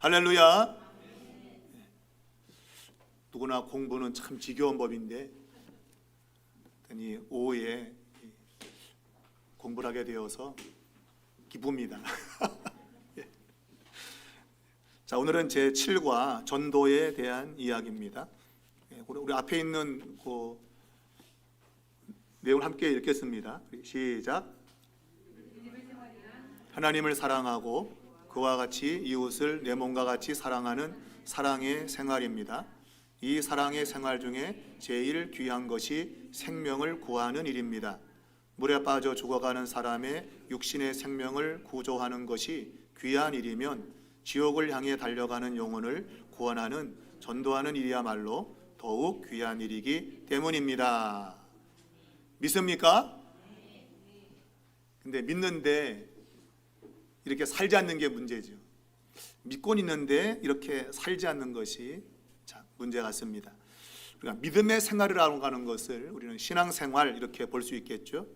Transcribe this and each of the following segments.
할렐루야. 누구나 공부는 참 지겨운 법인데 오후에 공부를 하게 되어서 기쁩니다. 자, 오늘은 제7과 전도에 대한 이야기입니다. 우리 앞에 있는 그 내용을 함께 읽겠습니다. 시작. 하나님을 사랑하고 그와 같이 이웃을 내 몸과 같이 사랑하는 사랑의 생활입니다. 이 사랑의 생활 중에 제일 귀한 것이 생명을 구하는 일입니다. 물에 빠져 죽어가는 사람의 육신의 생명을 구조하는 것이 귀한 일이면 지옥을 향해 달려가는 영혼을 구원하는 전도하는 일이야말로 더욱 귀한 일이기 때문입니다. 믿습니까? 근데 믿는데 이렇게 살지 않는 게 문제죠. 믿고는 있는데 이렇게 살지 않는 것이 문제 같습니다. 그러니까 믿음의 생활이라고 하는 것을 우리는 신앙생활 이렇게 볼 수 있겠죠.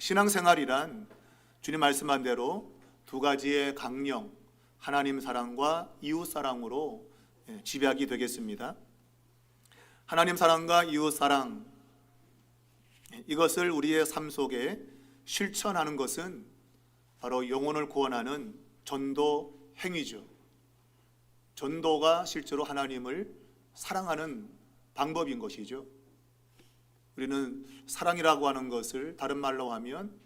신앙생활이란 주님 말씀한 대로 두 가지의 강령, 하나님 사랑과 이웃 사랑으로 집약이 되겠습니다. 하나님 사랑과 이웃 사랑, 이것을 우리의 삶 속에 실천하는 것은 바로 영혼을 구원하는 전도 행위죠. 전도가 실제로 하나님을 사랑하는 방법인 것이죠. 우리는 사랑이라고 하는 것을 다른 말로 하면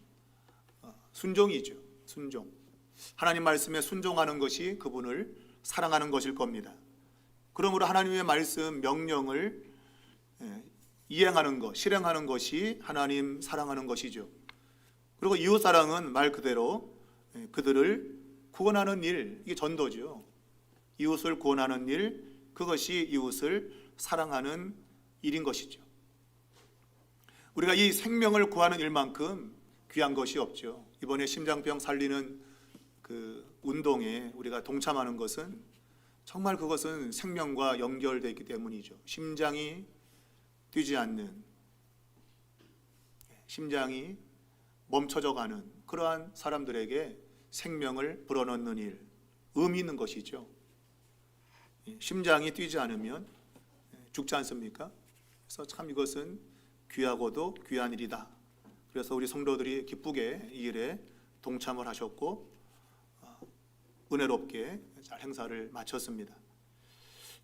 순종이죠. 순종. 하나님 말씀에 순종하는 것이 그분을 사랑하는 것일 겁니다. 그러므로 하나님의 말씀 명령을 이행하는 것, 실행하는 것이 하나님 사랑하는 것이죠. 그리고 이웃 사랑은 말 그대로 그들을 구원하는 일, 이게 전도죠. 이웃을 구원하는 일, 그것이 이웃을 사랑하는 일인 것이죠. 우리가 이 생명을 구하는 일만큼 귀한 것이 없죠. 이번에 심장병 살리는 그 운동에 우리가 동참하는 것은 정말 그것은 생명과 연결되어 있기 때문이죠. 심장이 뛰지 않는, 심장이 멈춰져 가는 그러한 사람들에게 생명을 불어넣는 일, 의미 있는 것이죠. 심장이 뛰지 않으면 죽지 않습니까? 그래서 참 이것은 귀하고도 귀한 일이다. 그래서 우리 성도들이 기쁘게 이 일에 동참을 하셨고 은혜롭게 잘 행사를 마쳤습니다.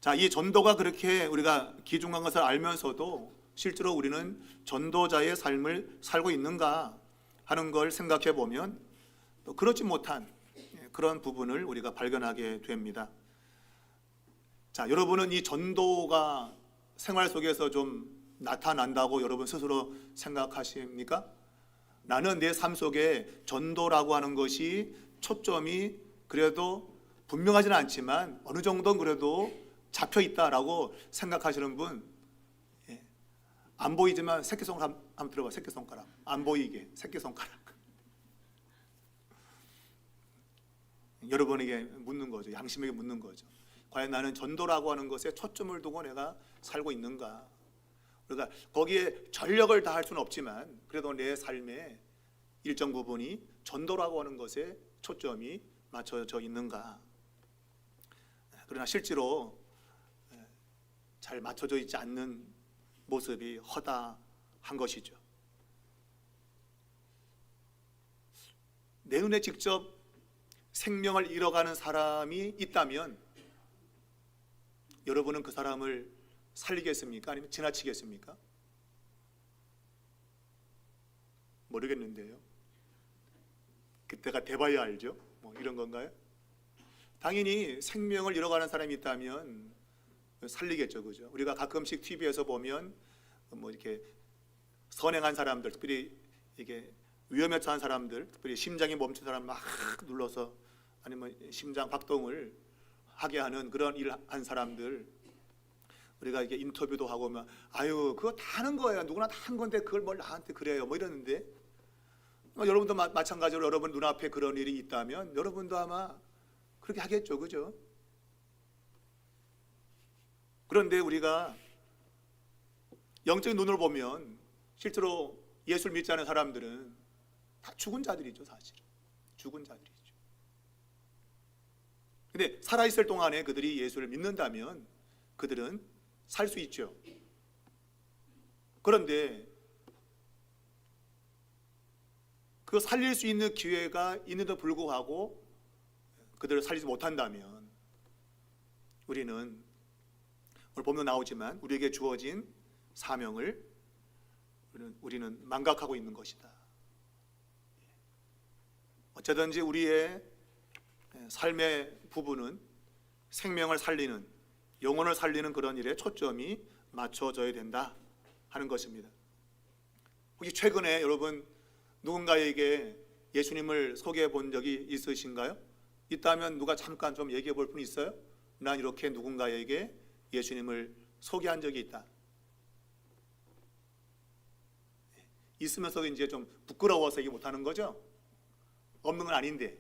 자, 이 전도가 그렇게 우리가 귀중한 것을 알면서도 실제로 우리는 전도자의 삶을 살고 있는가 하는 걸 생각해 보면 또 그렇지 못한 그런 부분을 우리가 발견하게 됩니다. 자, 여러분은 이 전도가 생활 속에서 좀 나타난다고 여러분 스스로 생각하십니까? 나는 내 삶 속에 전도라고 하는 것이 초점이 그래도 분명하지는 않지만 어느 정도는 그래도 잡혀 있다라고 생각하시는 분, 안 보이지만 새끼손가락 한번 들어봐. 새끼손가락. 안 보이게 새끼손가락. 여러분에게 묻는 거죠. 양심에게 묻는 거죠. 과연 나는 전도라고 하는 것에 초점을 두고 내가 살고 있는가? 그러니까 거기에 전력을 다할 수는 없지만 그래도 내 삶의 일정 부분이 전도라고 하는 것에 초점이 맞춰져 있는가? 그러나 실제로 잘 맞춰져 있지 않는 모습이 허다한 것이죠. 내 눈에 직접 생명을 잃어가는 사람이 있다면 여러분은 그 사람을 살리겠습니까? 아니면 지나치겠습니까? 모르겠는데요. 그때가 돼봐야 알죠. 뭐 이런 건가요? 당연히 생명을 잃어가는 사람이 있다면 살리겠죠, 그죠? 우리가 가끔씩 TV에서 보면 뭐 이렇게 선행한 사람들, 특별히 이게 위험에 처한 사람들, 특별히 심장이 멈춘 사람 막 눌러서 아니면 심장 박동을 하게 하는 그런 일 한 사람들, 우리가 이게 인터뷰도 하고 막 아유 그거 다 하는 거예요. 누구나 다 한 건데 그걸 뭘 나한테 그래요. 뭐 이러는데 여러분도 마찬가지로 여러분 눈앞에 그런 일이 있다면 여러분도 아마 그렇게 하겠죠, 그죠? 그런데 우리가 영적인 눈으로 보면 실제로 예수를 믿지 않은 사람들은 다 죽은 자들이죠, 사실은. 죽은 자들이죠. 근데 근데 살아있을 동안에 그들이 예수를 믿는다면 그들은 살 수 있죠. 그런데 그 살릴 수 있는 기회가 있는데도 불구하고 그들을 살리지 못한다면 우리는 오늘 본문 나오지만 우리에게 주어진 사명을 우리는 망각하고 있는 것이다. 어쩌든지 우리의 삶의 부분은 생명을 살리는, 영혼을 살리는 그런 일에 초점이 맞춰져야 된다 하는 것입니다. 혹시 최근에 여러분 누군가에게 예수님을 소개해 본 적이 있으신가요? 있다면 누가 잠깐 좀 얘기해 볼 분 있어요? 난 이렇게 누군가에게 예수님을 소개한 적이 있다. 있으면서도 이제 좀 부끄러워서 얘기 못하는 거죠? 없는 건 아닌데.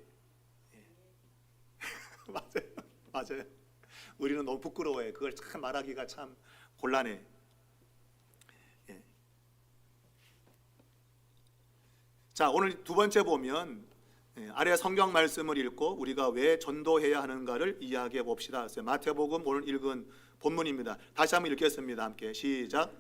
맞아요. 우리는 너무 부끄러워해. 그걸 참 말하기가 참 곤란해. 자, 오늘 두 번째 보면 아래 성경 말씀을 읽고 우리가 왜 전도해야 하는가를 이야기해 봅시다. 마태복음 오늘 읽은 본문입니다. 다시 한번 읽겠습니다. 함께 시작.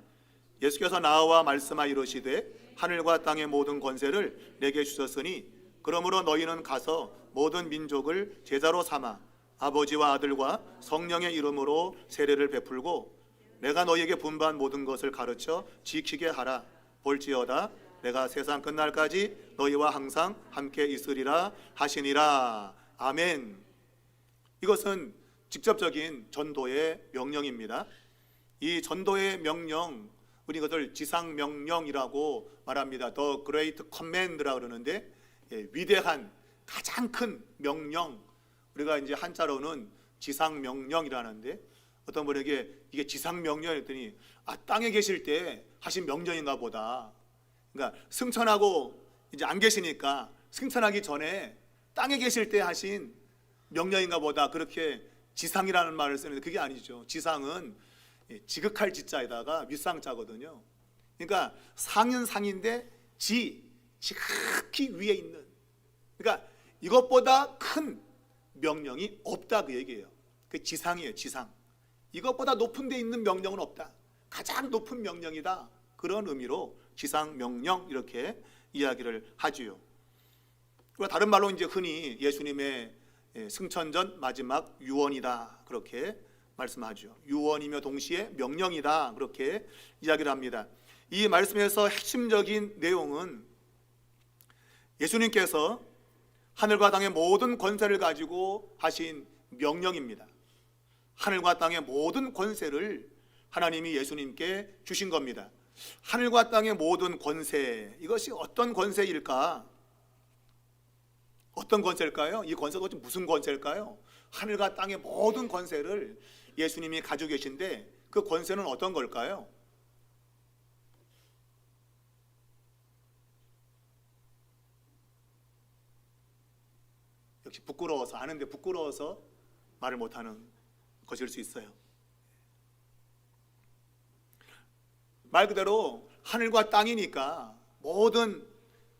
예수께서 나와 말씀하 이르시되 하늘과 땅의 모든 권세를 내게 주셨으니 그러므로 너희는 가서 모든 민족을 제자로 삼아 아버지와 아들과 성령의 이름으로 세례를 베풀고 내가 너희에게 분부한 모든 것을 가르쳐 지키게 하라. 볼지어다 내가 세상 끝날까지 너희와 항상 함께 있으리라 하시니라. 아멘. 이것은 직접적인 전도의 명령입니다. 이 전도의 명령, 우리 이것을 지상명령이라고 말합니다. The Great Command라 그러는데 위대한 가장 큰 명령, 우리가 이제 한자로는 지상명령이라는데 어떤 분에게 이게 지상명령이랬더니 땅에 계실 때 하신 명령인가 보다. 그러니까 승천하고 이제 안 계시니까 승천하기 전에 땅에 계실 때 하신 명령인가 보다, 그렇게 지상이라는 말을 쓰는데 그게 아니죠. 지상은 지극할 지자에다가 윗상자거든요. 그러니까 상은 상인데 지극히 위에 있는, 그러니까 이것보다 큰 명령이 없다 그 얘기예요. 그 지상이에요. 지상. 이것보다 높은 데 있는 명령은 없다. 가장 높은 명령이다. 그런 의미로 지상명령 이렇게 이야기를 하지요. 그리고 다른 말로 이제 흔히 예수님의 승천 전 마지막 유언이다 그렇게 말씀하죠. 유언이며 동시에 명령이다 그렇게 이야기를 합니다. 이 말씀에서 핵심적인 내용은 예수님께서 하늘과 땅의 모든 권세를 가지고 하신 명령입니다. 하늘과 땅의 모든 권세를 하나님이 예수님께 주신 겁니다. 하늘과 땅의 모든 권세, 이것이 어떤 권세일까? 어떤 권세일까요? 이 권세가 무슨 권세일까요? 하늘과 땅의 모든 권세를 예수님이 가지고 계신데 그 권세는 어떤 걸까요? 역시 부끄러워서, 아는데 부끄러워서 말을 못하는 것일 수 있어요. 말 그대로 하늘과 땅이니까 모든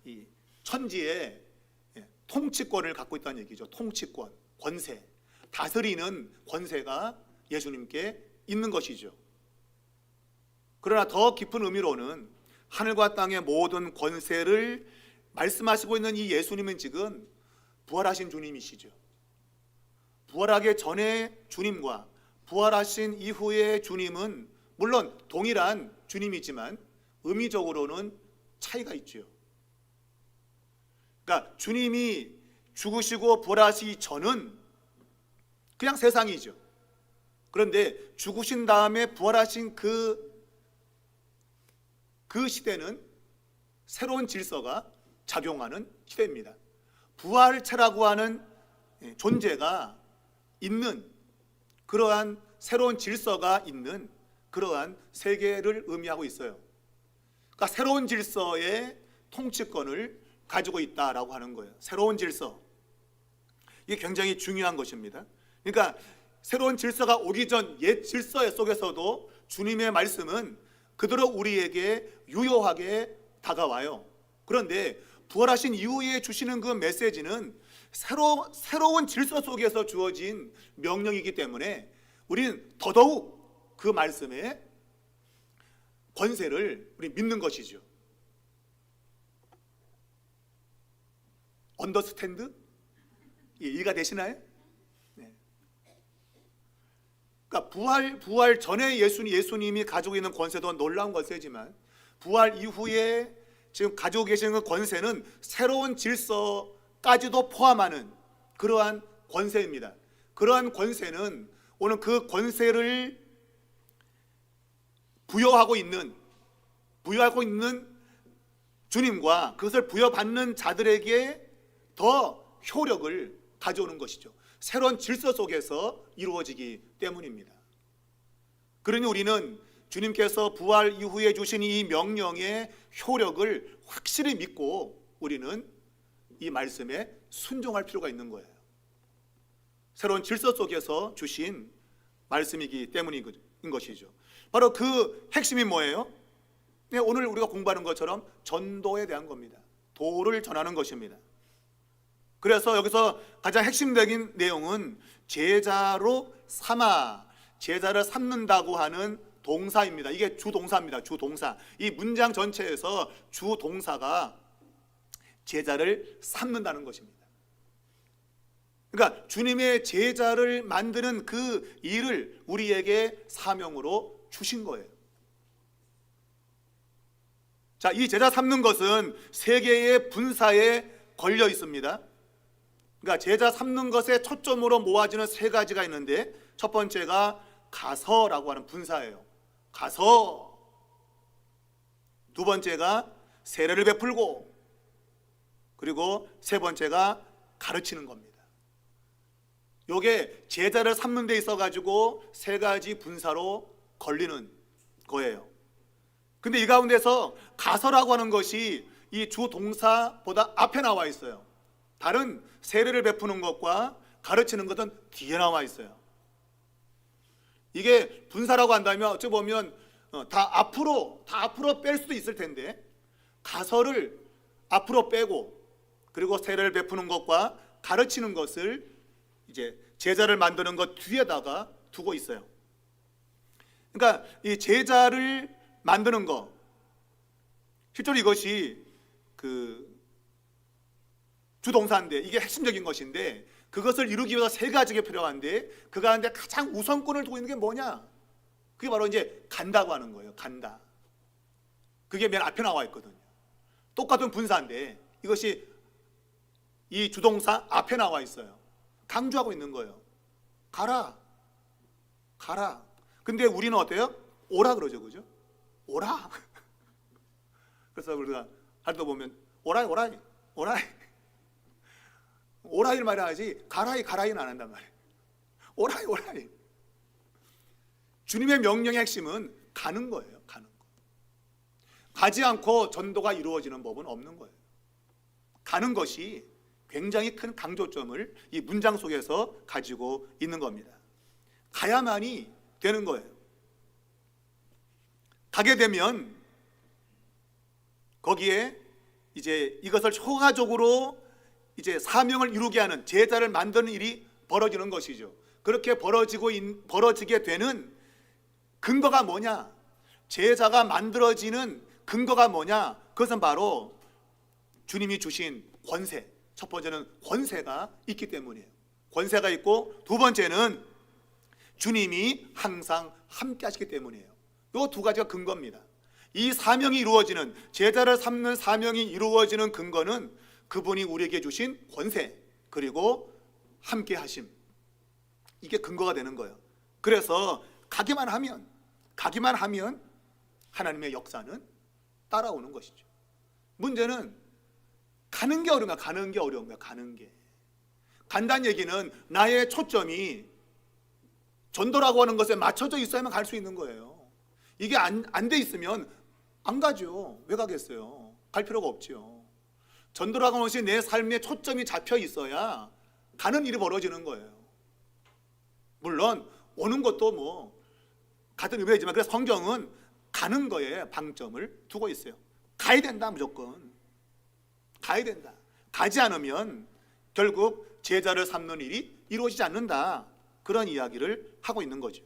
이 천지의 통치권을 갖고 있다는 얘기죠. 통치권, 권세, 다스리는 권세가 예수님께 있는 것이죠. 그러나 더 깊은 의미로는 하늘과 땅의 모든 권세를 말씀하시고 있는 이 예수님은 지금 부활하신 주님이시죠. 부활하기 전에 주님과 부활하신 이후의 주님은 물론 동일한 주님이지만 의미적으로는 차이가 있죠. 그러니까 주님이 죽으시고 부활하시기 전은 그냥 세상이죠. 그런데 죽으신 다음에 부활하신 그 시대는 새로운 질서가 작용하는 시대입니다. 부활체라고 하는 존재가 있는 그러한 새로운 질서가 있는 그러한 세계를 의미하고 있어요. 그러니까 새로운 질서의 통치권을 가지고 있다라고 하는 거예요. 새로운 질서. 이게 굉장히 중요한 것입니다. 그러니까 새로운 질서가 오기 전 옛 질서 속에서도 주님의 말씀은 그대로 우리에게 유효하게 다가와요. 그런데 부활하신 이후에 주시는 그 메시지는 새로운 질서 속에서 주어진 명령이기 때문에 우리는 더더욱 그 말씀의 권세를 우리 믿는 것이죠. 언더스탠드? 이해가 되시나요? 네. 그러니까 부활 전에 예수님이 가지고 있는 권세도 놀라운 권세지만 부활 이후에 지금 가지고 계시는 그 권세는 새로운 질서까지도 포함하는 그러한 권세입니다. 그러한 권세는 오늘 그 권세를 부여하고 있는 주님과 그것을 부여받는 자들에게 더 효력을 가져오는 것이죠. 새로운 질서 속에서 이루어지기 때문입니다. 그러니 우리는 주님께서 부활 이후에 주신 이 명령의 효력을 확실히 믿고 우리는 이 말씀에 순종할 필요가 있는 거예요. 새로운 질서 속에서 주신 말씀이기 때문인 것이죠. 바로 그 핵심이 뭐예요? 네, 오늘 우리가 공부하는 것처럼 전도에 대한 겁니다. 도를 전하는 것입니다. 그래서 여기서 가장 핵심적인 내용은 제자로 삼아, 제자를 삼는다고 하는 동사입니다. 이게 주동사입니다. 주동사. 이 문장 전체에서 주동사가 제자를 삼는다는 것입니다. 그러니까 주님의 제자를 만드는 그 일을 우리에게 사명으로 주신 거예요. 자, 이 제자 삼는 것은 세 개의 분사에 걸려 있습니다. 그러니까 제자 삼는 것에 초점으로 모아지는 세 가지가 있는데 첫 번째가 가서라고 하는 분사예요. 가서. 두 번째가 세례를 베풀고, 그리고 세 번째가 가르치는 겁니다. 요게 제자를 삼는 데 있어 가지고 세 가지 분사로 걸리는 거예요. 근데 이 가운데서 가서라고 하는 것이 이 주 동사보다 앞에 나와 있어요. 다른 세례를 베푸는 것과 가르치는 것은 뒤에 나와 있어요. 이게 분사라고 한다면 어찌 보면 다 앞으로 뺄 수도 있을 텐데 가서를 앞으로 빼고 그리고 세례를 베푸는 것과 가르치는 것을 이제 제자를 만드는 것 뒤에다가 두고 있어요. 그러니까 이 제자를 만드는 것, 실제로 이것이 그 주동사인데 이게 핵심적인 것인데 그것을 이루기 위해서 세 가지가 필요한데 그 가운데 가장 우선권을 두고 있는 게 뭐냐? 그게 바로 이제 간다고 하는 거예요. 간다. 그게 맨 앞에 나와 있거든요. 똑같은 분사인데 이것이 이 주동사 앞에 나와 있어요. 강조하고 있는 거예요. 가라. 가라. 근데 우리는 어때요? 오라 그러죠. 그죠? 오라. 그래서 우리가 할 때 보면 오라이 오라이 오라이 오라이를 말해야지 가라이 가라이는 안 한단 말이에요. 오라이 오라이. 주님의 명령의 핵심은 가는 거예요. 가는 거. 가지 않고 전도가 이루어지는 법은 없는 거예요. 가는 것이 굉장히 큰 강조점을 이 문장 속에서 가지고 있는 겁니다. 가야만이 되는 거예요. 가게 되면 거기에 이제 이것을 효과적으로 이제 사명을 이루게 하는 제자를 만드는 일이 벌어지는 것이죠. 그렇게 벌어지게 되는 근거가 뭐냐? 제자가 만들어지는 근거가 뭐냐? 그것은 바로 주님이 주신 권세. 첫 번째는 권세가 있기 때문이에요. 권세가 있고 두 번째는 주님이 항상 함께 하시기 때문이에요. 이 두 가지가 근거입니다. 이 사명이 이루어지는, 제자를 삼는 사명이 이루어지는 근거는 그분이 우리에게 주신 권세 그리고 함께 하심, 이게 근거가 되는 거예요. 그래서 가기만 하면 하나님의 역사는 따라오는 것이죠. 문제는 가는 게 어려운 거야. 가는 게 어려운 거야. 가는 게. 간다는 얘기는 나의 초점이 전도라고 하는 것에 맞춰져 있어야만 갈 수 있는 거예요. 이게 안 돼 있으면 안 가죠. 왜 가겠어요? 갈 필요가 없죠. 전도라고 하는 것이 내 삶에 초점이 잡혀 있어야 가는 일이 벌어지는 거예요. 물론 오는 것도 뭐 같은 의미이지만 그래서 성경은 가는 거에 방점을 두고 있어요. 가야 된다. 무조건 가야 된다. 가지 않으면 결국 제자를 삼는 일이 이루어지지 않는다. 그런 이야기를 하고 있는 거죠.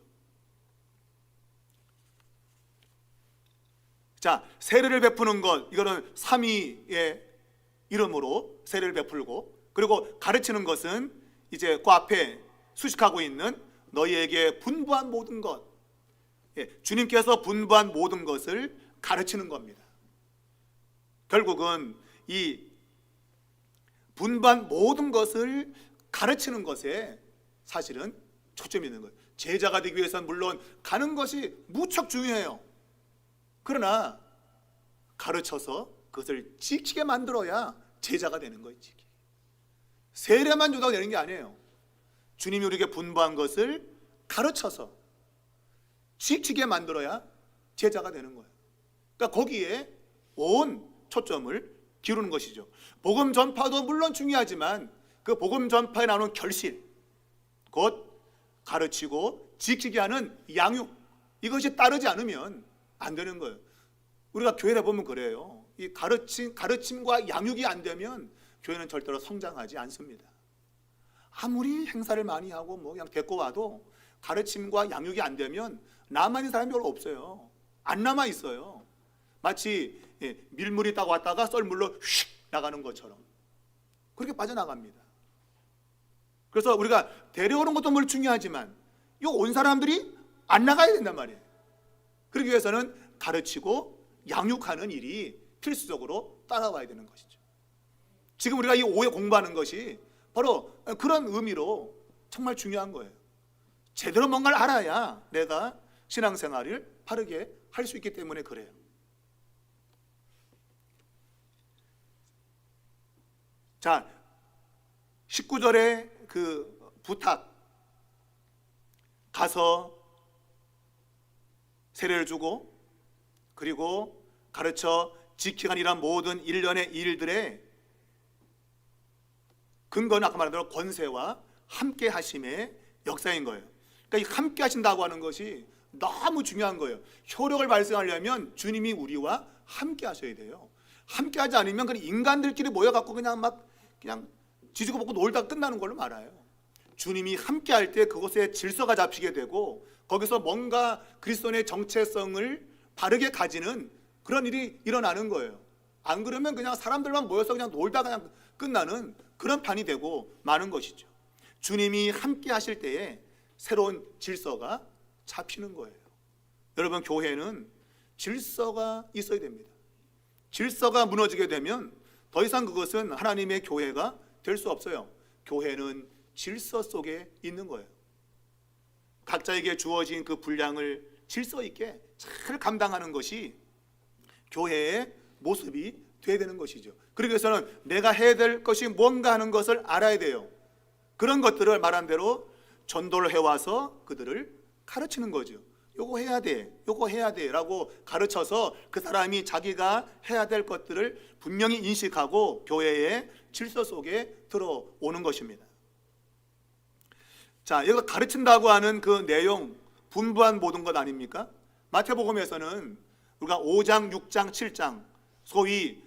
자, 세례를 베푸는 것, 이거는 삼위의 이름으로 세례를 베풀고, 그리고 가르치는 것은 이제 그 앞에 수식하고 있는 너희에게 분부한 모든 것, 주님께서 분부한 모든 것을 가르치는 겁니다. 결국은 이 분부한 모든 것을 가르치는 것에 사실은 초점이 있는 거예요. 제자가 되기 위해서는 물론 가는 것이 무척 중요해요. 그러나 가르쳐서 그것을 지키게 만들어야 제자가 되는 거예요. 세례만 주다가 되는 게 아니에요. 주님이 우리에게 분부한 것을 가르쳐서 지키게 만들어야 제자가 되는 거예요. 그러니까 거기에 온 초점을 기울이는 것이죠. 복음 전파도 물론 중요하지만 그 복음 전파에 나오는 결실, 곧 가르치고 지키게 하는 양육, 이것이 따르지 않으면 안 되는 거예요. 우리가 교회를 보면 그래요. 이 가르침과 양육이 안 되면 교회는 절대로 성장하지 않습니다. 아무리 행사를 많이 하고 뭐 그냥 데리고 와도 가르침과 양육이 안 되면 남아있는 사람이 별로 없어요. 안 남아 있어요. 마치 밀물이 딱 왔다가 썰물로 휙 나가는 것처럼 그렇게 빠져나갑니다. 그래서 우리가 데려오는 것도 물론 중요하지만 이 온 사람들이 안 나가야 된단 말이에요. 그러기 위해서는 가르치고 양육하는 일이 필수적으로 따라와야 되는 것이죠. 지금 우리가 이 오해 공부하는 것이 바로 그런 의미로 정말 중요한 거예요. 제대로 뭔가를 알아야 내가 신앙생활을 바르게 할 수 있기 때문에 그래요. 자, 19절의 그 부탁, 가서 세례를 주고 그리고 가르쳐 지키간 이란 모든 일련의 일들의 근거는 아까 말한 대로 권세와 함께 하심의 역사인 거예요. 그러니까 이 함께 하신다고 하는 것이 너무 중요한 거예요. 효력을 발생하려면 주님이 우리와 함께 하셔야 돼요. 함께 하지 않으면 그냥 인간들끼리 모여갖고 그냥 지지고 볶고 놀다 끝나는 걸로 말아요. 주님이 함께 할 때 그것에 질서가 잡히게 되고 거기서 뭔가 그리스도의 정체성을 바르게 가지는 그런 일이 일어나는 거예요. 안 그러면 그냥 사람들만 모여서 그냥 놀다 그냥 끝나는 그런 판이 되고 마는 것이죠. 주님이 함께 하실 때에 새로운 질서가 잡히는 거예요. 여러분, 교회는 질서가 있어야 됩니다. 질서가 무너지게 되면 더 이상 그것은 하나님의 교회가 될 수 없어요. 교회는 질서 속에 있는 거예요. 각자에게 주어진 그 분량을 질서 있게 잘 감당하는 것이 교회의 모습이 돼야 되는 것이죠. 그러기 위해서는 내가 해야 될 것이 뭔가 하는 것을 알아야 돼요. 그런 것들을 말한 대로 전도를 해와서 그들을 가르치는 거죠. 요거 해야 돼, 요거 해야 돼 라고 가르쳐서 그 사람이 자기가 해야 될 것들을 분명히 인식하고 교회의 질서 속에 들어오는 것입니다. 자, 여기가 가르친다고 하는 그 내용, 분부한 모든 것 아닙니까? 마태복음에서는 우리가 5장, 6장, 7장 소위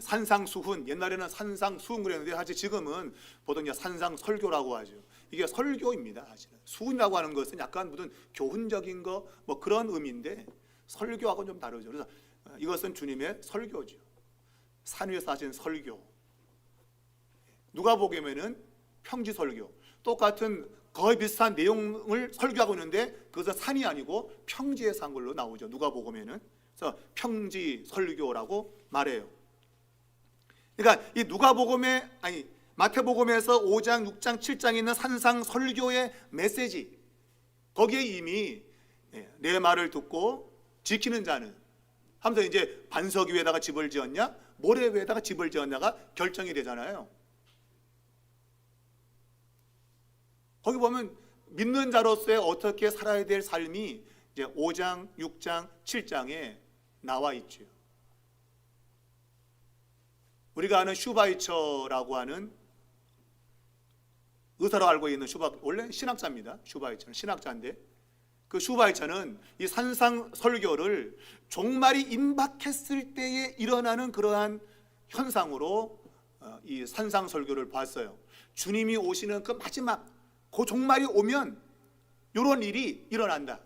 산상수훈, 옛날에는 산상수훈 그랬는데 사실 지금은 보통 산상설교라고 하죠. 이게 설교입니다. 사실은 수훈이라고 하는 것은 약간 무슨 교훈적인 거 뭐 그런 의미인데 설교하고는 좀 다르죠. 그래서 이것은 주님의 설교죠. 산 위에서 하신 설교. 누가복음에는 평지설교. 똑같은 거의 비슷한 내용을 설교하고 있는데 그것은 산이 아니고 평지에서 한 걸로 나오죠. 누가복음에는. 그래서 평지설교라고 말해요. 그러니까 이 마태복음에서 5장, 6장, 7장에 있는 산상설교의 메시지, 거기에 이미 내 말을 듣고 지키는 자는 하면서 이제 반석 위에다가 집을 지었냐, 모래 위에다가 집을 지었냐가 결정이 되잖아요. 거기 보면 믿는 자로서의 어떻게 살아야 될 삶이 이제 5장, 6장, 7장에 나와 있죠. 우리가 아는 슈바이처라고 하는 의사로 알고 있는 원래 신학자입니다. 슈바이처는 신학자인데 그 슈바이처는 이 산상 설교를 종말이 임박했을 때에 일어나는 그러한 현상으로 이 산상 설교를 봤어요. 주님이 오시는 그 마지막 그 종말이 오면 이런 일이 일어난다.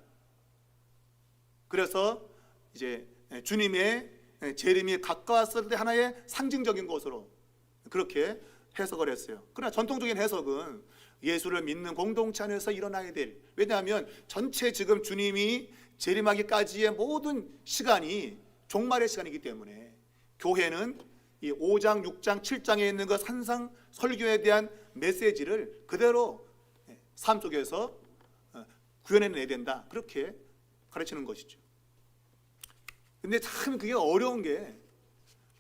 그래서 이제 주님의 재림이 가까웠을 때 하나의 상징적인 것으로 그렇게 해석을 했어요. 그러나 전통적인 해석은 예수를 믿는 공동체 안에서 일어나야 될, 왜냐하면 전체 지금 주님이 재림하기까지의 모든 시간이 종말의 시간이기 때문에 교회는 이 5장, 6장, 7장에 있는 그 산상 설교에 대한 메시지를 그대로 삶 속에서 구현해내야 된다, 그렇게 가르치는 것이죠. 근데 참 그게 어려운 게,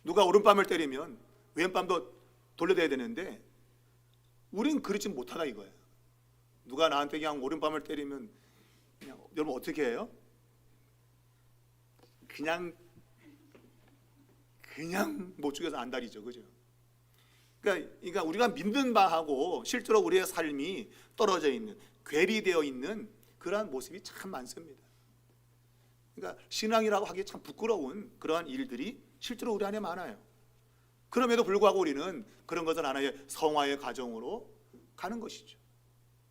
누가 오른밤을 때리면 왼밤도 돌려대야 되는데 우린 그렇지 못하다 이거예요. 누가 나한테 그냥 오른밤을 때리면 그냥 여러분 어떻게 해요? 그냥 못 죽여서 안달이죠, 그죠? 그러니까 우리가 믿는 바하고 실제로 우리의 삶이 떨어져 있는, 괴리되어 있는 그러한 모습이 참 많습니다. 그러니까 신앙이라고 하기 참 부끄러운 그러한 일들이 실제로 우리 안에 많아요. 그럼에도 불구하고 우리는 그런 것은 하나의 성화의 과정으로 가는 것이죠.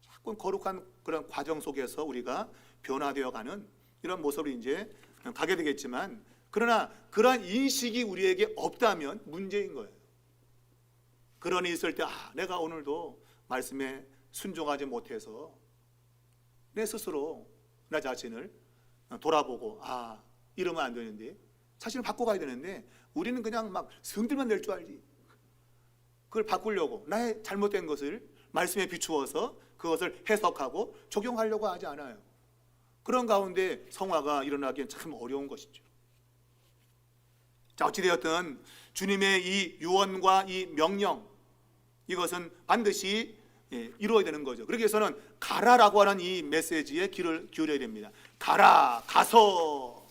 자꾸 거룩한 그런 과정 속에서 우리가 변화되어 가는 이런 모습으로 이제 가게 되겠지만, 그러나 그러한 인식이 우리에게 없다면 문제인 거예요. 그런 일이 있을 때 내가 오늘도 말씀에 순종하지 못해서 내 스스로 나 자신을 돌아보고 이러면 안 되는데, 자신을 바꿔가야 되는데 우리는 그냥 막 성질만 낼 줄 알지, 그걸 바꾸려고 나의 잘못된 것을 말씀에 비추어서 그것을 해석하고 적용하려고 하지 않아요. 그런 가운데 성화가 일어나기엔 참 어려운 것이죠. 자, 어찌되었든 주님의 이 유언과 이 명령, 이것은 반드시 이루어야 되는 거죠. 그러기 위해서는 가라라고 하는 이 메시지에 귀를 기울여야 됩니다. 가라, 가서.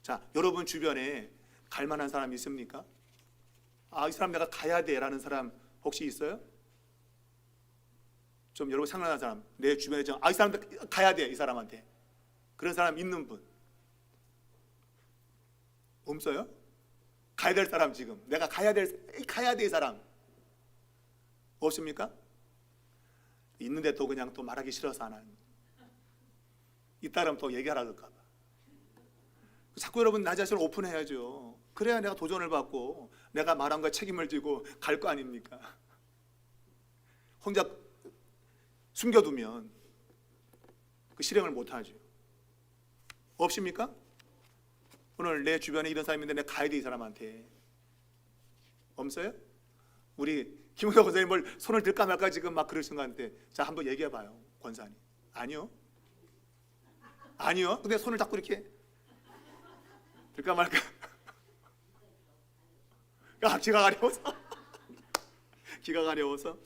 자, 여러분 주변에 갈 만한 사람 있습니까? 이 사람 내가 가야 돼 라는 사람 혹시 있어요? 좀 여러분 생각나는 사람, 내 주변에 이 사람 가야 돼, 이 사람한테. 그런 사람 있는 분 없어요? 가야 될 사람, 지금 내가 가야 돼 이 사람 없습니까? 있는데 또 그냥 또 말하기 싫어서 안 하는, 이따가면 또 얘기하라 그럴까 봐. 자꾸 여러분 나 자신을 오픈해야죠. 그래야 내가 도전을 받고 내가 말한 거에 책임을 지고 갈 거 아닙니까? 혼자 숨겨두면 그 실행을 못하죠. 없습니까? 오늘 내 주변에 이런 사람이 있는데 내가 가야 돼, 이 사람한테. 없어요? 우리 김은덕 권사님 뭘 손을 들까 말까 지금 막 그러신 것 같은데, 자, 한번 얘기해봐요, 권사님. 아니요? 근데 손을 자꾸 이렇게 들까 말까. 기가 가려워서. 기가 가려워서.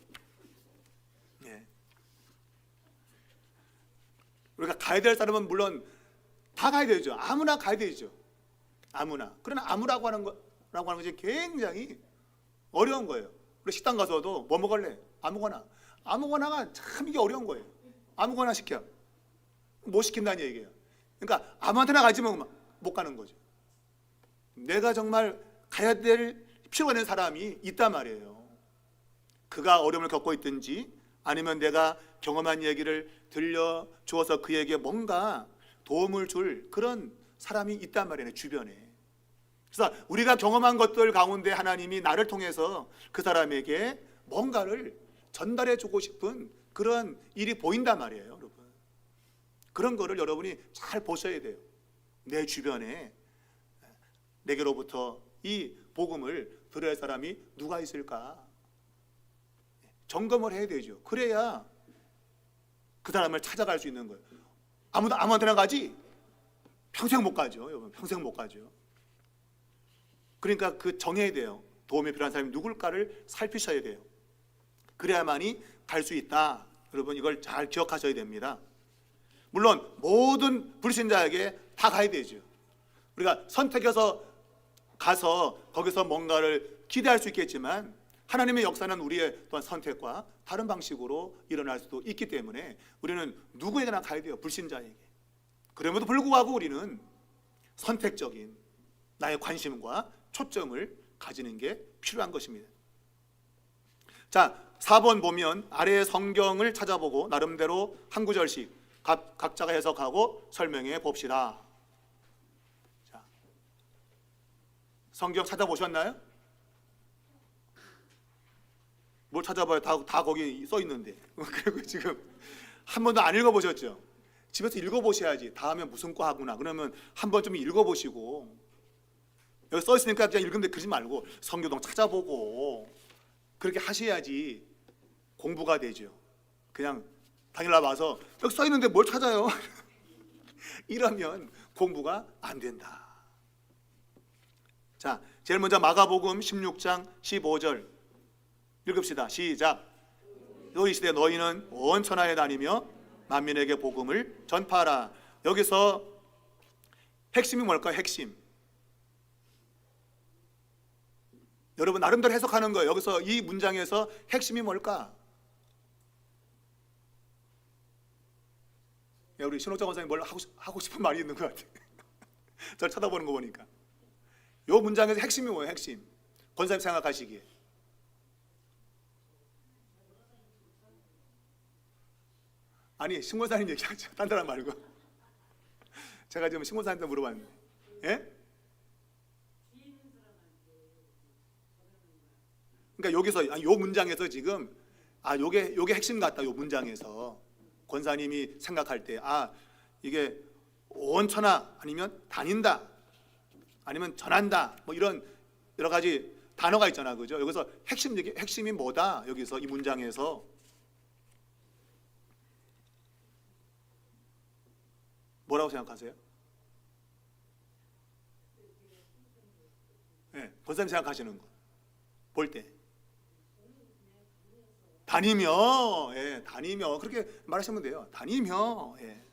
우리가 가야 될 사람은 물론 다 가야 되죠. 아무나 가야 되죠. 아무나. 그러나 아무라고 하는 것이 굉장히 어려운 거예요. 우리 식당 가서도 뭐 먹을래? 아무거나가 참 이게 어려운 거예요. 아무거나 시켜. 못 시킨다는 얘기예요. 그러니까 아무한테나 가지면 못 가는 거죠. 내가 정말 가야 될 필요가 있는 사람이 있단 말이에요. 그가 어려움을 겪고 있든지 아니면 내가 경험한 얘기를 들려주어서 그에게 뭔가 도움을 줄 그런 사람이 있단 말이에요, 주변에. 그래서 우리가 경험한 것들 가운데 하나님이 나를 통해서 그 사람에게 뭔가를 전달해 주고 싶은 그런 일이 보인단 말이에요, 여러분. 그런 거를 여러분이 잘 보셔야 돼요. 내 주변에 내게로부터 이 복음을 들어야 할 사람이 누가 있을까? 점검을 해야 되죠. 그래야 그 사람을 찾아갈 수 있는 거예요. 아무한테나 가지? 평생 못 가죠, 여러분. 평생 못 가죠. 그러니까 그 정해야 돼요. 도움이 필요한 사람이 누굴까를 살피셔야 돼요. 그래야만이 갈 수 있다. 여러분, 이걸 잘 기억하셔야 됩니다. 물론 모든 불신자에게 다 가야 되죠. 우리가 선택해서 가서 거기서 뭔가를 기대할 수 있겠지만 하나님의 역사는 우리의 또한 선택과 다른 방식으로 일어날 수도 있기 때문에 우리는 누구에게나 가야 돼요, 불신자에게. 그럼에도 불구하고 우리는 선택적인 나의 관심과 초점을 가지는 게 필요한 것입니다. 자, 4번 보면 아래의 성경을 찾아보고 나름대로 한 구절씩 각자가 해석하고 설명해 봅시다. 자, 성경 찾아보셨나요? 뭘 찾아봐요? 다 거기 써 있는데. 그리고 지금 한 번도 안 읽어보셨죠? 집에서 읽어보셔야지. 다음에 무슨 과 하구나. 그러면 한 번 좀 읽어보시고, 여기 써 있으니까 그냥 읽는데 그러지 말고 성경도 찾아보고 그렇게 하셔야지 공부가 되죠. 그냥 당일날 와서 여기 써 있는데 뭘 찾아요? 이러면 공부가 안 된다. 자, 제일 먼저 마가복음 16장 15절 읽읍시다. 시작. 또 이 시대 너희는 온 천하에 다니며 만민에게 복음을 전파하라. 여기서 핵심이 뭘까요? 핵심. 여러분 나름대로 해석하는 거예요. 여기서 이 문장에서 핵심이 뭘까? 야, 우리 신호자 권사님 뭘 하고 싶은 말이 있는 것 같아. 저를 쳐다보는 거 보니까. 이 문장에서 핵심이 뭐예요? 핵심. 권사님 생각하시기에. 아니, 신권사님 얘기하죠. 딴 사람 말고. 제가 지금 신권사님한테 물어봤는데. 예? 그러니까 여기서 요 문장에서 지금 요게 핵심 같다. 요 문장에서 권사님이 생각할 때 이게 온 천하 아니면 다닌다 아니면 전한다 뭐 이런 여러 가지 단어가 있잖아. 그죠? 여기서 핵심이 뭐다? 여기서 이 문장에서 뭐라고 생각하세요? 네, 권사님 생각하시는 거 볼 때 다니며, 예, 다니며 그렇게 말하시면 돼요. 다니며, 예,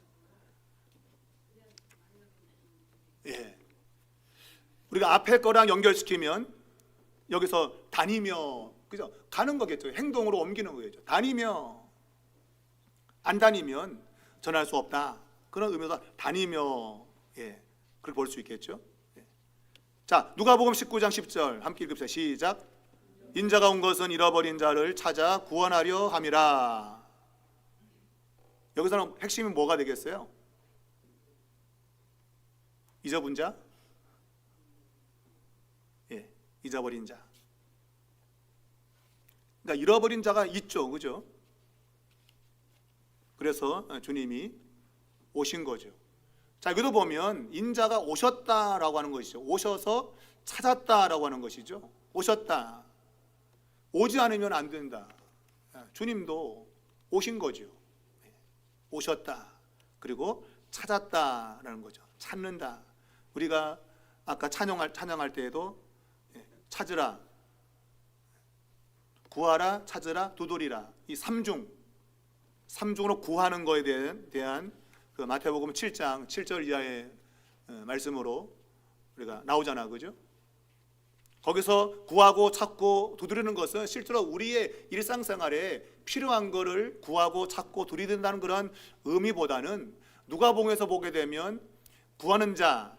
예. 우리가 앞에 거랑 연결시키면 여기서 다니며, 그죠? 가는 거겠죠. 행동으로 옮기는 거겠죠. 다니며, 안 다니면 전할 수 없다. 그런 의미에서 다니며, 예, 그렇게 볼 수 있겠죠. 예. 자, 누가복음 19장 10절 함께 읽읍시다. 시작. 인자가 온 것은 잃어버린 자를 찾아 구원하려 함이라. 여기서는 핵심이 뭐가 되겠어요? 잊어본 자? 예, 잊어버린 자. 그러니까 잃어버린 자가 있죠, 그죠? 그래서 주님이 오신 거죠. 자, 여기도 보면 인자가 오셨다라고 하는 것이죠. 오셔서 찾았다라고 하는 것이죠. 오셨다. 오지 않으면 안 된다. 주님도 오신 거죠. 오셨다. 그리고 찾았다라는 거죠. 찾는다. 우리가 아까 찬양할 때에도 찾으라, 구하라, 찾으라, 두드리라. 이 삼중으로 구하는 거에 대한 그 마태복음 7장 7절 이하의 말씀으로 우리가 나오잖아, 그죠? 거기서 구하고 찾고 두드리는 것은 실제로 우리의 일상생활에 필요한 거를 구하고 찾고 두드린다는 그런 의미보다는 누가복음에서 보게 되면 구하는 자,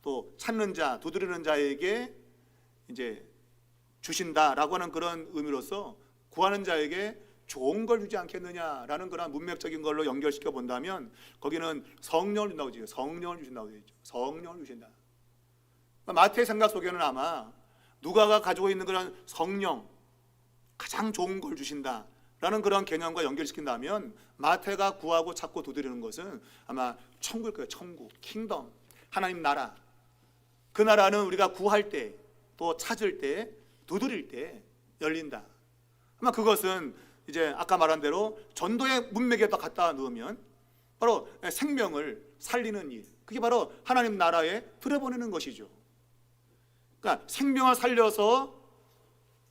또 찾는 자, 두드리는 자에게 이제 주신다라고 하는 그런 의미로서 구하는 자에게 좋은 걸 주지 않겠느냐라는 그런 문맥적인 걸로 연결시켜 본다면 거기는 성령을 준다고 되죠. 성령을 주신다고 되죠. 성령을 주신다. 마태의 생각 속에는 아마 누가가 가지고 있는 그런 성령, 가장 좋은 걸 주신다라는 그런 개념과 연결시킨다면 마태가 구하고 찾고 두드리는 것은 아마 천국일 거예요. 천국, 킹덤, 하나님 나라. 그 나라는 우리가 구할 때, 또 찾을 때, 두드릴 때 열린다. 아마 그것은 이제 아까 말한 대로 전도의 문맥에다 갖다 넣으면 바로 생명을 살리는 일, 그게 바로 하나님 나라에 들여보내는 것이죠. 그러니까 생명을 살려서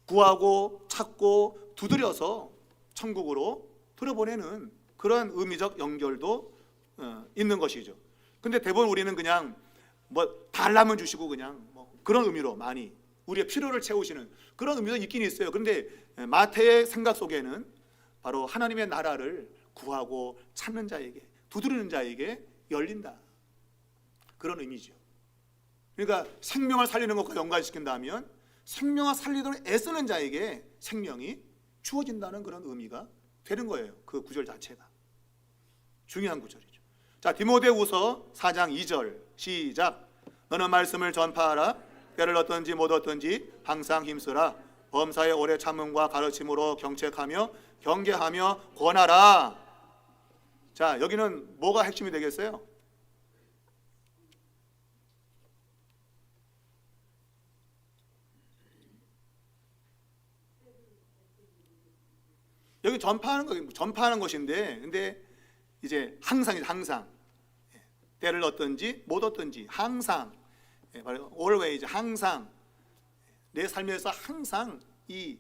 구하고 찾고 두드려서 천국으로 들여보내는 그런 의미적 연결도 있는 것이죠. 근데 대부분 우리는 그냥 뭐 달라면 주시고 그냥 뭐 그런 의미로 많이 우리의 필요를 채우시는 그런 의미도 있긴 있어요. 그런데 마태의 생각 속에는 바로 하나님의 나라를 구하고 찾는 자에게, 두드리는 자에게 열린다, 그런 의미죠. 그러니까 생명을 살리는 것과 연관시킨다면 생명을 살리도록 애쓰는 자에게 생명이 주어진다는 그런 의미가 되는 거예요. 그 구절 자체가 중요한 구절이죠. 자, 디모데후서 4장 2절 시작. 너는 말씀을 전파하라. 때를 얻든지 못 얻든지 항상 힘쓰라. 범사의 오래 참음과 가르침으로 경책하며 경계하며 권하라. 자, 여기는 뭐가 핵심이 되겠어요? 여기 전파하는 것인데, 근데 이제 항상 때를 얻든지 못 얻든지 항상, 바로 always, 항상 내 삶에서 항상 이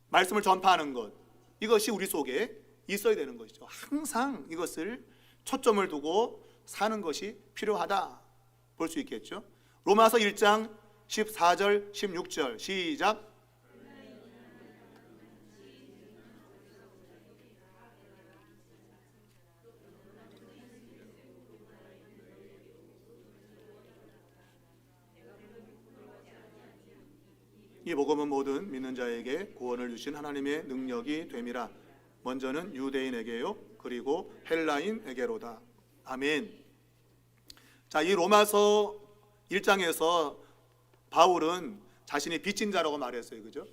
말씀을 전파하는 것, 이것이 우리 속에 있어야 되는 것이죠. 항상 이것을 초점을 두고 사는 것이 필요하다 볼 수 있겠죠. 로마서 1장 14절 16절 시작. 이 복음은 모든 믿는 자에게 구원을 주신 하나님의 능력이 됨이라. 먼저는 유대인에게요, 그리고 헬라인에게로다. 아멘. 자, 이 로마서 1장에서 바울은 자신이 빚진 자라고 말했어요. 그죠?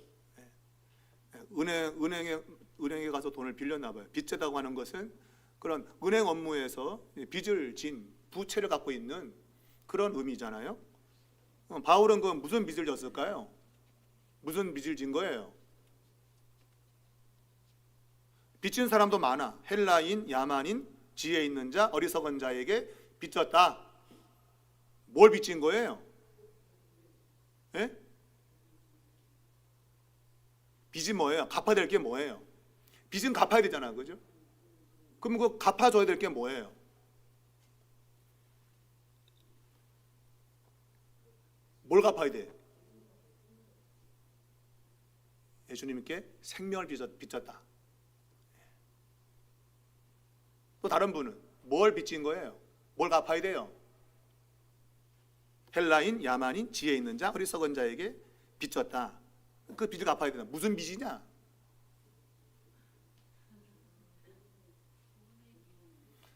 은행에 가서 돈을 빌렸나 봐요. 빚지다고 하는 것은 그런 은행 업무에서 빚을 진 부채를 갖고 있는 그런 의미잖아요. 바울은 그 무슨 빚을 졌을까요? 무슨 빚을 진 거예요? 빚진 사람도 많아. 헬라인, 야만인, 지혜 있는 자, 어리석은 자에게 빚졌다. 뭘 빚진 거예요? 예? 빚이 뭐예요? 갚아야 될 게 뭐예요? 빚은 갚아야 되잖아, 그죠? 그럼 그 갚아줘야 될 게 뭐예요? 뭘 갚아야 돼? 예수님께 생명을 빚졌다. 또 다른 분은 뭘 빚진 거예요? 뭘 갚아야 돼요? 헬라인, 야만인, 지혜 있는 자, 어리석은 자에게 빚졌다. 그 빚을 갚아야 된다. 무슨 빚이냐?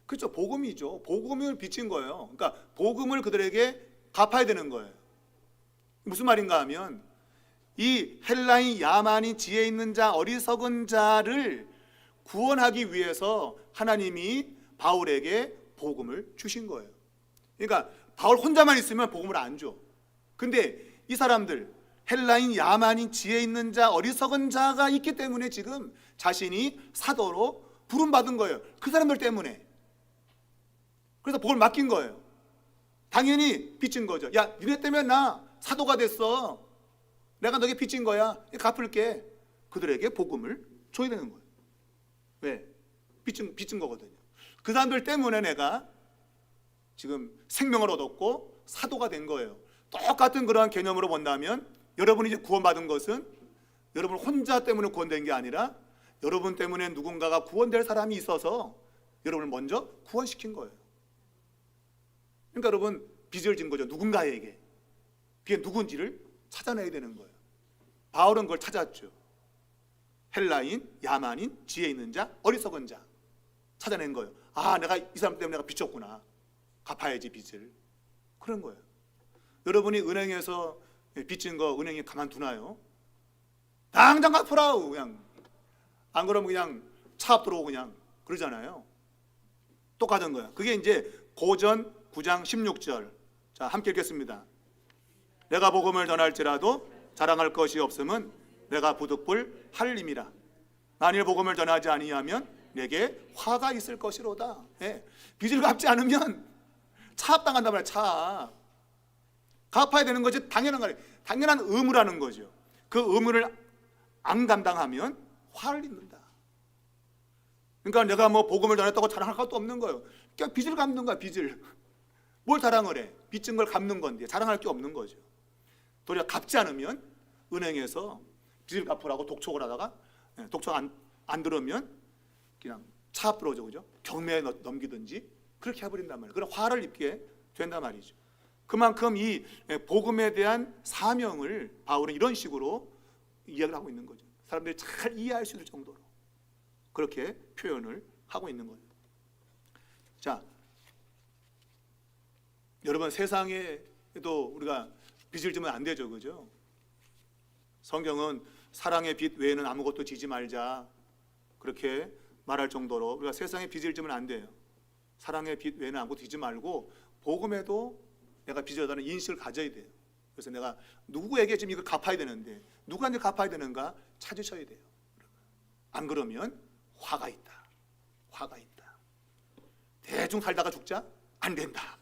그렇죠. 복음이죠. 복음을 빚진 거예요. 그러니까 복음을 그들에게 갚아야 되는 거예요. 무슨 말인가 하면 이 헬라인, 야만인, 지혜 있는 자, 어리석은 자를 구원하기 위해서 하나님이 바울에게 복음을 주신 거예요. 그러니까 바울 혼자만 있으면 복음을 안 줘. 근데 이 사람들 헬라인, 야만인, 지혜 있는 자, 어리석은 자가 있기 때문에 지금 자신이 사도로 부름받은 거예요. 그 사람들 때문에. 그래서 복을 맡긴 거예요. 당연히 빚진 거죠. 야, 니네 때문에 나 사도가 됐어. 내가 너에게 빚진 거야. 갚을게. 그들에게 복음을 줘야 되는 거예요. 왜? 빚진 거거든요. 그 사람들 때문에 내가 지금 생명을 얻었고 사도가 된 거예요. 똑같은 그러한 개념으로 본다면 여러분이 이제 구원받은 것은 여러분 혼자 때문에 구원된 게 아니라 여러분 때문에 누군가가 구원될 사람이 있어서 여러분을 먼저 구원시킨 거예요. 그러니까 여러분 빚을 진 거죠. 누군가에게. 그게 누군지를 찾아내야 되는 거예요. 바울은 그걸 찾았죠. 헬라인, 야만인, 지혜 있는 자, 어리석은 자 찾아낸 거예요. 아, 내가 이 사람 때문에 내가 빚졌구나. 갚아야지 빚을. 그런 거예요. 여러분이 은행에서 빚진 거 은행이 가만두나요? 당장 갚으라고 그냥. 안 그러면 그냥 차압 들어오고 그냥 그러잖아요. 똑같은 거예요. 그게 이제 고전 9장 16절. 자, 함께 읽겠습니다. 내가 복음을 전할지라도 자랑할 것이 없음은 내가 부득불 할림이라. 만일 복음을 전하지 아니하면 내게 화가 있을 것이로다. 예. 빚을 갚지 않으면 차압당한단 말이에요. 차압. 갚아야 되는 거지. 당연한 의무라는 거죠. 그 의무를 안 감당하면 화를 입는다. 그러니까 내가 뭐 복음을 전했다고 자랑할 것도 없는 거예요. 그러니까 빚을 갚는 거야. 빚을. 뭘 자랑을 해? 빚진 걸 갚는 건데 자랑할 게 없는 거죠. 도리어 갚지 않으면 은행에서 빚을 갚으라고 독촉을 하다가 독촉 안 들으면 그냥 차압 들어오죠. 그죠? 경매에 넘기든지 그렇게 해버린단 말이에요. 그럼 화를 입게 된단 말이죠. 그만큼 이 복음에 대한 사명을 바울은 이런 식으로 이야기를 하고 있는 거죠. 사람들이 잘 이해할 수 있을 정도로 그렇게 표현을 하고 있는 거예요. 자, 여러분 세상에도 우리가 빚을 지면 안 되죠, 그죠? 성경은 사랑의 빚 외에는 아무것도 지지 말자 그렇게 말할 정도로 우리가 세상에 빚을 지면 안 돼요. 사랑의 빚 외에는 아무것도 지지 말고 복음에도 내가 빚을 졌다는 인식을 가져야 돼요. 그래서 내가 누구에게 지금 이걸 갚아야 되는데 누구한테 갚아야 되는가 찾으셔야 돼요. 안 그러면 화가 있다. 화가 있다. 대충 살다가 죽자? 안 된다.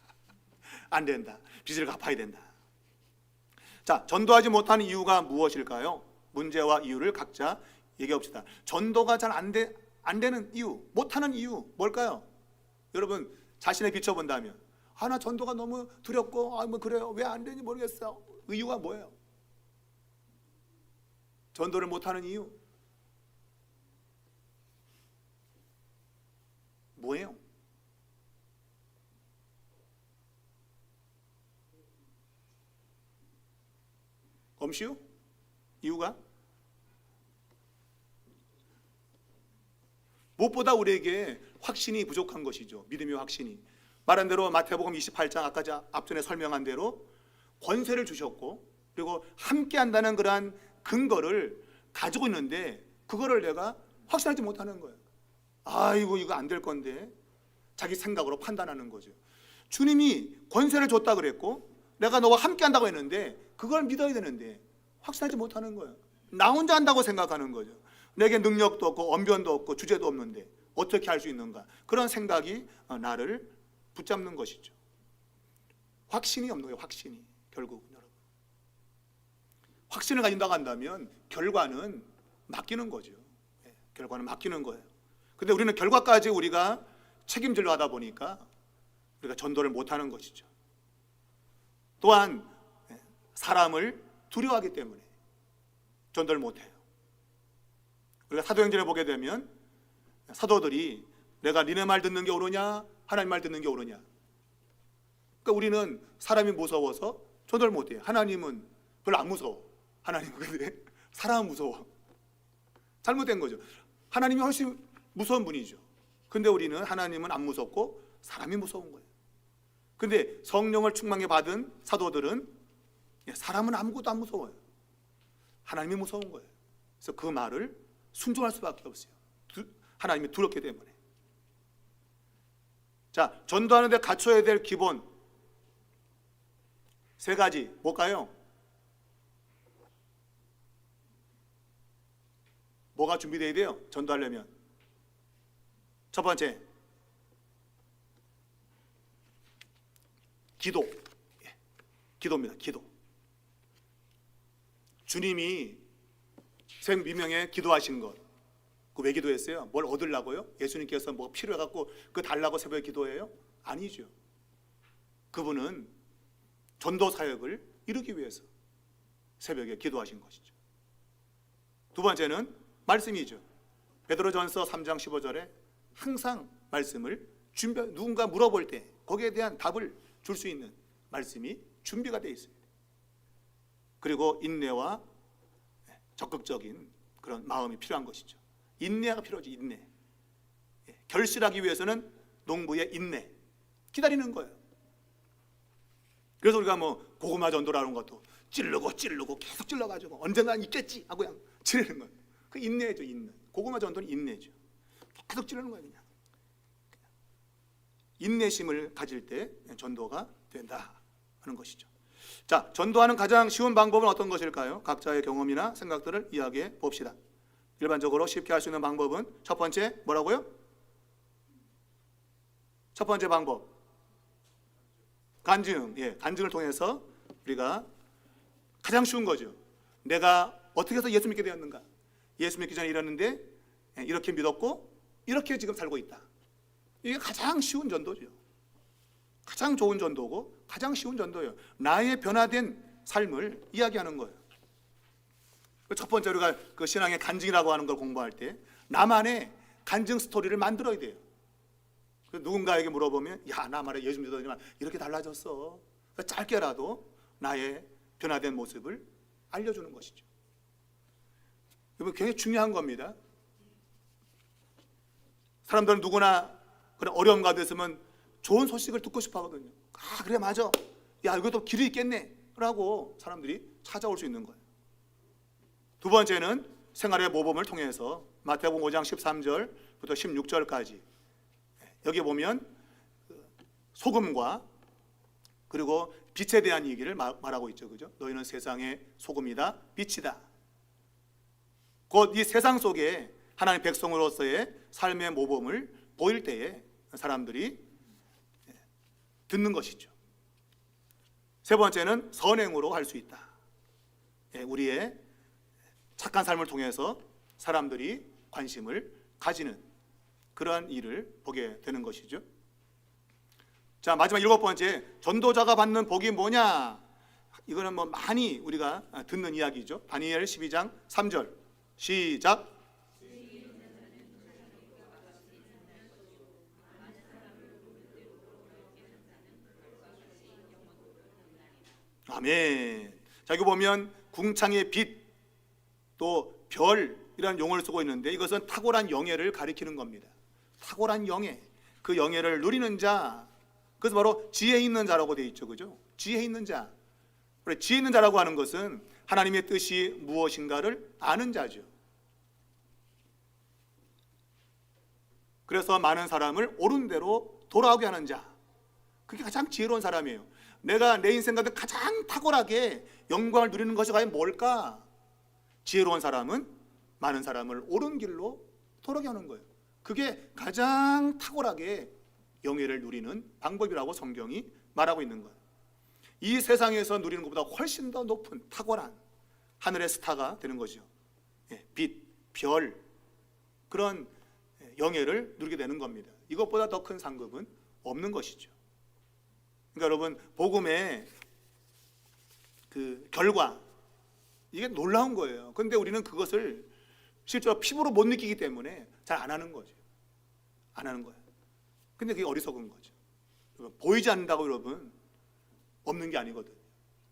안 된다. 빚을 갚아야 된다. 자, 전도하지 못하는 이유가 무엇일까요? 문제와 이유를 각자 얘기해 봅시다. 전도가 잘 안 되는 이유, 못하는 이유 뭘까요? 여러분 자신에 비춰본다면 나 전도가 너무 두렵고 뭐 그래요. 왜 안 되는지 모르겠어. 이유가 뭐예요? 전도를 못하는 이유 뭐예요? 엄시우? 이유가? 무엇보다 우리에게 확신이 부족한 것이죠. 믿음의 확신이. 말한 대로 마태복음 28장 아까 앞전에 설명한 대로 권세를 주셨고 그리고 함께 한다는 그러한 근거를 가지고 있는데 그거를 내가 확신하지 못하는 거예요. 아이고 이거 안 될 건데 자기 생각으로 판단하는 거죠. 주님이 권세를 줬다 그랬고 내가 너와 함께 한다고 했는데 그걸 믿어야 되는데 확신하지 못하는 거예요. 나 혼자 한다고 생각하는 거죠. 내게 능력도 없고 언변도 없고 주제도 없는데 어떻게 할 수 있는가 그런 생각이 나를 붙잡는 것이죠. 확신이 없는 거예요. 확신이 결국은 여러분 확신을 가진다고 한다면 결과는 맡기는 거죠. 결과는 맡기는 거예요. 근데 우리는 결과까지 우리가 책임지려 하다 보니까 우리가 전도를 못하는 것이죠. 또한 사람을 두려워하기 때문에 전도를 못해요. 우리가 사도행전에 보게 되면 사도들이 내가 니네 말 듣는 게 옳으냐 하나님 말 듣는 게 옳으냐. 그러니까 우리는 사람이 무서워서 전도를 못해요. 하나님은 별로 안 무서워. 하나님은 근데 사람은 무서워. 잘못된 거죠. 하나님이 훨씬 무서운 분이죠. 근데 우리는 하나님은 안 무섭고 사람이 무서운 거예요. 근데 성령을 충만하게 받은 사도들은 사람은 아무것도 안 무서워요. 하나님이 무서운 거예요. 그래서 그 말을 순종할 수밖에 없어요. 하나님이 두렵기 때문에. 자, 전도하는데 갖춰야 될 기본 세 가지 뭘까요? 뭐가 준비되어야 돼요? 전도하려면 첫 번째 기도. 기도입니다. 기도. 주님이 생미명에 기도하신 것. 그 왜 기도했어요? 뭘 얻으려고요? 예수님께서 뭐 필요해갖고 그 달라고 새벽에 기도해요? 아니죠. 그분은 전도 사역을 이루기 위해서 새벽에 기도하신 것이죠. 두 번째는 말씀이죠. 베드로전서 3장 15절에 항상 말씀을 누군가 물어볼 때 거기에 대한 답을 줄 수 있는 말씀이 준비가 되어 있습니다. 그리고 인내와 적극적인 그런 마음이 필요한 것이죠. 인내가 필요하지. 인내. 결실하기 위해서는 농부의 인내, 기다리는 거예요. 그래서 우리가 뭐 고구마 전도라는 것도 찌르고 계속 찔러가지고 언젠간 있겠지 하고 그냥 찌르는 거예요. 그 인내죠. 인내. 고구마 전도는 인내죠. 계속 찌르는 거예요. 그냥 인내심을 가질 때 전도가 된다 하는 것이죠. 자, 전도하는 가장 쉬운 방법은 어떤 것일까요? 각자의 경험이나 생각들을 이야기해 봅시다. 일반적으로 쉽게 할 수 있는 방법은 첫 번째 뭐라고요? 첫 번째 방법 간증. 간증을 통해서 우리가 가장 쉬운 거죠. 내가 어떻게 해서 예수 믿게 되었는가? 예수 믿기 전에 이랬는데 이렇게 믿었고 이렇게 지금 살고 있다. 이게 가장 쉬운 전도죠. 가장 좋은 전도고 가장 쉬운 전도예요. 나의 변화된 삶을 이야기하는 거예요. 첫 번째 우리가 그 신앙의 간증이라고 하는 걸 공부할 때 나만의 간증 스토리를 만들어야 돼요. 누군가에게 물어보면 야, 나 말이야 예수 믿었더니만 이렇게 달라졌어. 짧게라도 나의 변화된 모습을 알려주는 것이죠. 이거 굉장히 중요한 겁니다. 사람들은 누구나 그런 어려움 가운데 있으면 좋은 소식을 듣고 싶어 하거든요. 아, 그래, 맞아. 야, 이것도 길이 있겠네. 라고 사람들이 찾아올 수 있는 거예요. 두 번째는 생활의 모범을 통해서 마태복음 5장 13절부터 16절까지 여기 보면 소금과 그리고 빛에 대한 얘기를 말하고 있죠. 그죠? 너희는 세상의 소금이다, 빛이다. 곧 이 세상 속에 하나님의 백성으로서의 삶의 모범을 보일 때에 사람들이 듣는 것이죠. 세 번째는 선행으로 할 수 있다. 우리의 착한 삶을 통해서 사람들이 관심을 가지는 그러한 일을 보게 되는 것이죠. 자, 마지막 일곱 번째, 전도자가 받는 복이 뭐냐? 이거는 뭐 많이 우리가 듣는 이야기죠. 다니엘 12장 3절 시작. 아멘. 자, 여기 보면 궁창의 빛, 또 별이라는 용어를 쓰고 있는데 이것은 탁월한 영예를 가리키는 겁니다. 탁월한 영예, 그 영예를 누리는 자, 그래서 바로 지혜 있는 자라고 되어 있죠. 그죠? 지혜 있는 자. 그래, 지혜 있는 자라고 하는 것은 하나님의 뜻이 무엇인가를 아는 자죠. 그래서 많은 사람을 옳은 대로 돌아오게 하는 자, 그게 가장 지혜로운 사람이에요. 내가 내 인생 가운데 가장 탁월하게 영광을 누리는 것이 과연 뭘까? 지혜로운 사람은 많은 사람을 옳은 길로 돌아오게 하는 거예요. 그게 가장 탁월하게 영예를 누리는 방법이라고 성경이 말하고 있는 거예요. 이 세상에서 누리는 것보다 훨씬 더 높은 탁월한 하늘의 스타가 되는 거죠. 빛, 별, 그런 영예를 누리게 되는 겁니다. 이것보다 더 큰 상급은 없는 것이죠. 그러니까 여러분, 복음의 그 결과, 이게 놀라운 거예요. 그런데 우리는 그것을 실제로 피부로 못 느끼기 때문에 잘 안 하는 거죠. 안 하는 거예요. 근데 그게 어리석은 거죠. 보이지 않는다고 여러분 없는 게 아니거든요.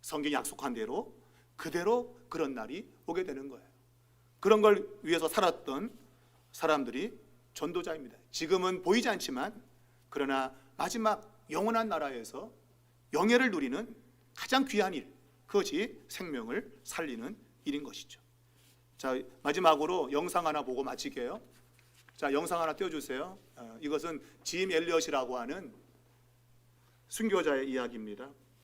성경이 약속한 대로 그대로 그런 날이 오게 되는 거예요. 그런 걸 위해서 살았던 사람들이 전도자입니다. 지금은 보이지 않지만 그러나 마지막 영원한 나라에서 영예를 누리는 가장 귀한 일, 그것이 생명을 살리는 일인 것이죠. 자, 마지막으로 영상 하나 보고 마칠게요. 자, 영상 하나 띄워주세요. 이것은 짐 엘리엇이라고 하는 순교자의 이야기입니다.